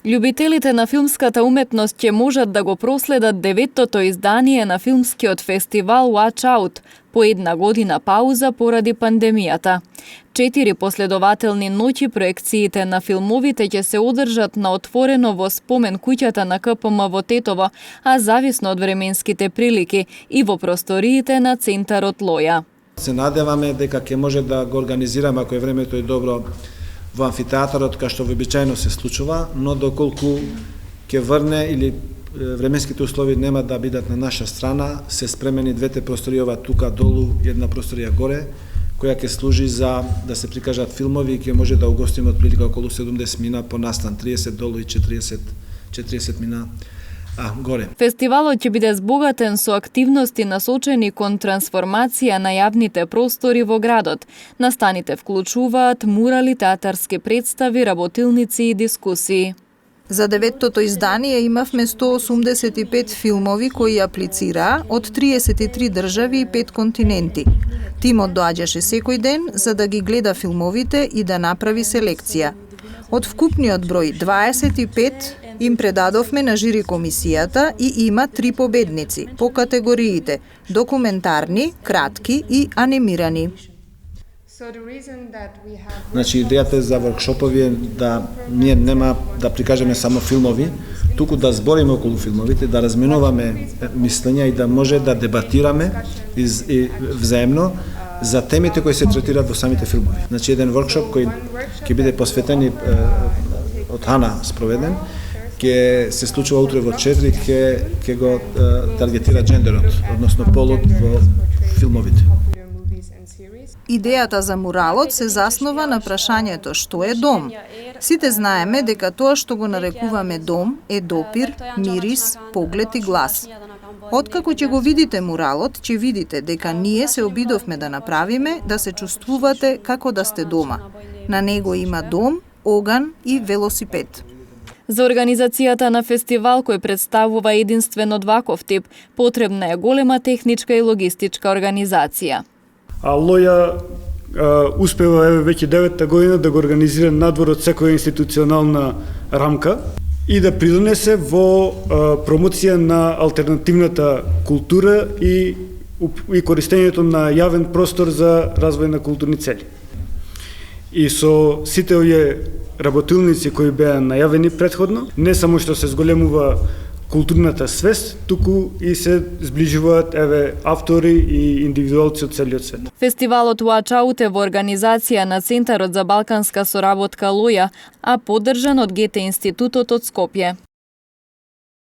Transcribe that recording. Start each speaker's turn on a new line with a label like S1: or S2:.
S1: Љубителите на филмската уметност ќе можат да го проследат 9-тото издание на филмскиот фестивал Watch Out по една година пауза поради пандемијата. 4 последователни ноќи проекциите на филмовите ќе се одржат на отворено во спомен куќата на КПМ во Тетово, а зависно од временските прилики и во просториите на центарот Лоја.
S2: Се надеваме дека ќе може да го организираме, ако времето е добро, во амфитеатарот, кај што вообичаено се случува, но доколку ќе врне или временските услови нема да бидат на наша страна, се спремени двете простории, ова тука долу, една просторија горе, која ќе служи за да се прикажат филмови и ќе може да угостиме отприлика околу 70 мина по настан, 30 долу и 40 мина горе.
S1: Фестивалот ќе биде збогатен со активности насочени кон трансформација на јавните простори во градот. Настаните вклучуваат мурали, театарски представи, работилници и дискусии.
S3: За 9-тото издание имавме 185 филмови кои аплицираа од 33 држави и 5 континенти. Тимот доаѓаше секој ден за да ги гледа филмовите и да направи селекција. Од вкупниот број 25 им предадовме на жири комисијата и има 3 победници по категориите документарни, кратки и анимирани.
S2: Значи, идејата за воркшопови е да ние нема да прикажеме само филмови, туку да збориме околу филмовите, да разменуваме мислења и да може да дебатираме взаемно за темите кои се третираат во самите филмови. Значи, еден воркшоп кој ќе биде посветен од Хана спроведен, ќе се случува утре во 4, ќе го таргетира джендерот, односно полот во филмовите.
S3: Идејата за муралот се заснова на прашањето што е дом. Сите знаеме дека тоа што го нарекуваме дом е допир, мирис, поглед и глас. Откако ќе го видите муралот, ќе видите дека ние се обидовме да направиме да се чувствувате како да сте дома. На него има дом, оган и велосипед.
S1: За организацијата на фестивал кој представува единствено ваков тип, потребна е голема техничка и логистичка организација.
S4: А Лоја успева веќе 9-та година да го организира надвор од секоја институционална рамка и да придонесе во промоција на алтернативната култура и користењето на јавен простор за развој на културни цели. И со сите овие работилници кои беа најавени претходно, не само што се зголемува културната свест, туку и се зближуваат автори и индивидуалци од целиот свет.
S1: Фестивалот Watch Out е во организација на Центарот за балканска соработка Лоја, а поддржан од ГТ Институтот од Скопје.